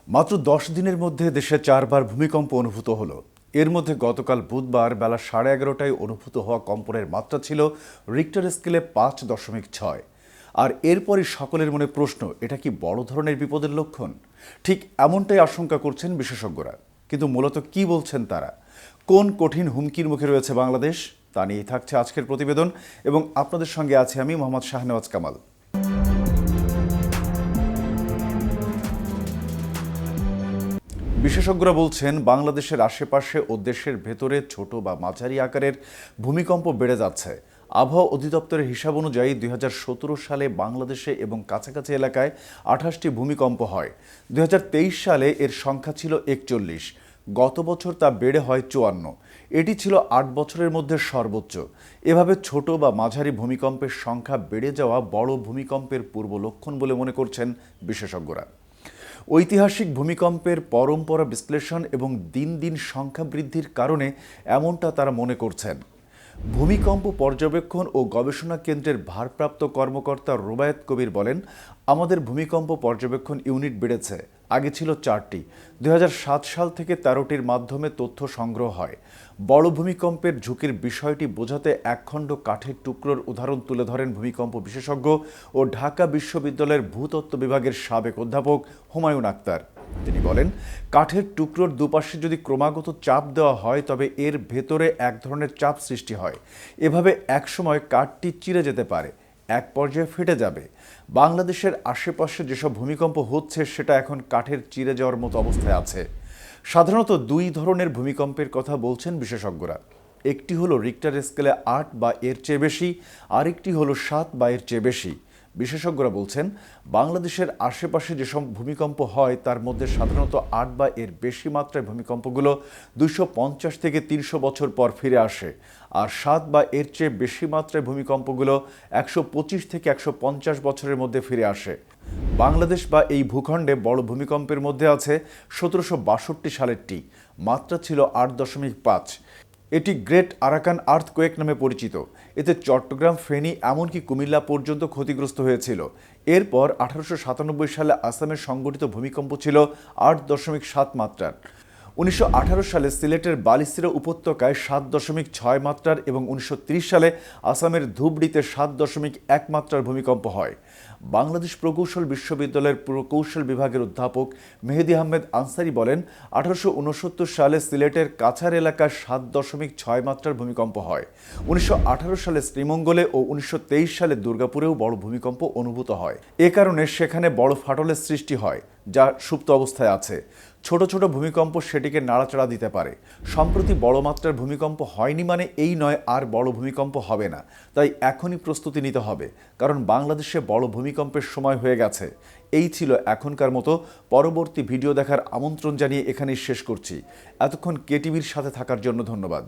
মাত্র 10 দিনের মধ্যে দেশে 4বার ভূমিকম্প অনুভূত হলো। এর মধ্যে গতকাল বুধবার বেলা 11:30টায় অনুভূত হওয়া কম্পনের মাত্রা ছিল রিক্টার স্কেলে 5.6। আর এরপরই সকলের মনে প্রশ্ন, এটা কি বড় ধরনের বিপদের লক্ষণ? ঠিক এমনটাই আশঙ্কা করছেন বিশেষজ্ঞরা। কিন্তু মূলত কি বলছেন তারা? কোন কঠিন হুমকির মুখে রয়েছে বাংলাদেশ? তা নিয়েই থাকছে আজকের প্রতিবেদন এবং আপনাদের সঙ্গে আছি আমি মোহাম্মদ শাহনেওয়াজ কামাল। বিশেষজ্ঞরা বলছেন, বাংলাদেশের আশেপাশে ও দেশের ভেতরে ছোট বা মাঝারি আকারের ভূমিকম্প বেড়ে যাচ্ছে। আবহাওয়া অধিদপ্তরের হিসাব অনুযায়ী 2017 সালে বাংলাদেশে এবং কাছাকাছি এলাকায় 28টি ভূমিকম্প হয়। 2023 সালে এর সংখ্যা ছিল 41। গত বছর তা বেড়ে হয় 54। এটি ছিল 8 বছরের মধ্যে সর্বোচ্চ। এভাবে ছোট বা মাঝারি ভূমিকম্পের সংখ্যা বেড়ে যাওয়া বড় ভূমিকম্পের পূর্ব লক্ষণ বলে মনে করছেন বিশেষজ্ঞরা। ঐতিহাসিক ভূমিকম্পের পরম্পরা বিশ্লেষণ এবং দিন দিন সংখ্যা বৃদ্ধির কারণে এমনটা তারা মনে করছেন। ভূমিকম্প পর্যবেক্ষণ ও গবেষণা কেন্দ্রের ভারপ্রাপ্ত কর্মকর্তা রুবায়েত কবির বলেন, আমাদের ভূমিকম্প পর্যবেক্ষণ ইউনিট বেড়েছে। আগে ছিল 4টি। 2007 সাল থেকে 13টির মাধ্যমে তথ্য সংগ্রহ হয়। বড় ভূমিকম্পের ঝুঁকির বিষয়টি বোঝাতে একখণ্ড কাঠের টুকরোর উদাহরণ তুলে ধরেন ভূমিকম্প বিশেষজ্ঞ ও ঢাকা বিশ্ববিদ্যালয়ের ভূতত্ত্ব বিভাগের সাবেক অধ্যাপক হুমায়ুন আক্তার। তিনি বলেন, কাঠের টুকরোর দুপাশে যদি ক্রমাগত চাপ দেওয়া হয় তবে এর ভেতরে এক ধরনের চাপ সৃষ্টি হয়। এভাবে একসময় কাঠটি চিরে যেতে পারে, এক পর্যায়ে ফেটে যাবে। বাংলাদেশের আশেপাশে যেসব ভূমিকম্প হচ্ছে সেটা এখন কাঠের চিরে যাওয়ার মতো অবস্থায় আছে। সাধারণত 2 ধরনের ভূমিকম্পের কথা বলছেন বিশেষজ্ঞরা। একটি হলো রিক্টার স্কেলে 8 বা এর চেয়ে বেশি, আরেকটি হলো 7 বা এর চেয়ে বেশি। বিশেষজ্ঞরা বলছেন, বাংলাদেশের আশেপাশে যেসব ভূমিকম্প হয় তার মধ্যে সাধারণত 8 বা এর বেশি মাত্রায় ভূমিকম্পগুলো 250 থেকে 300 বছর পর ফিরে আসে, আর 7 বা এর চেয়ে বেশি মাত্রায় ভূমিকম্পগুলো 125 থেকে 150 বছরের মধ্যে ফিরে আসে। বাংলাদেশ বা এই ভূখণ্ডে বড় ভূমিকম্পের মধ্যে আছে 1762 সালেরটি, মাত্রা ছিল 8.5। এটি গ্রেট আরাকান আর্থকোয়েক নামে পরিচিত। এতে চট্টগ্রাম, ফেনী এমনকি কুমিল্লা পর্যন্ত ক্ষতিগ্রস্ত হয়েছিল। এরপর 1897 সালে আসামে সংঘটিত ভূমিকম্প ছিল 8.7 মাত্রার। 1918 সালে সিলেটের বালিসিরা উপত্যকায় 7.6 মাত্রার এবং 1930 সালে আসামের ধুবড়িতে 7.1 মাত্রার ভূমিকম্প হয়। বাংলাদেশ প্রকৌশল বিশ্ববিদ্যালয়ের প্রকৌশল বিভাগের অধ্যাপক মেহেদী আহমেদ আনসারি বলেন, 1869 সালে সিলেটের কাছার এলাকায় 7.6 মাত্রার ভূমিকম্প হয়। 1918 সালে শ্রীমঙ্গলে ও 1923 সালে দুর্গাপুরেও বড় ভূমিকম্প অনুভূত হয়। এ কারণে সেখানে বড় ফাটলের সৃষ্টি হয়, যা সুপ্ত অবস্থায় আছে। ছোট ছোট ভূমিকম্প সেটিকে নাড়াচাড়া দিতে পারে। সম্প্রতি বড় মাত্রার ভূমিকম্প হয়নি মানে এই নয় আর বড় ভূমিকম্প হবে না। তাই এখনই প্রস্তুতি নিতে হবে, কারণ বাংলাদেশে বড় ভূমিকম্পের সময় হয়ে গেছে। এই ছিল এখনকার মতো। পরবর্তী ভিডিও দেখার আমন্ত্রণ জানিয়ে এখানেই শেষ করছি। এতক্ষণ কেটিভির সাথে থাকার জন্য ধন্যবাদ।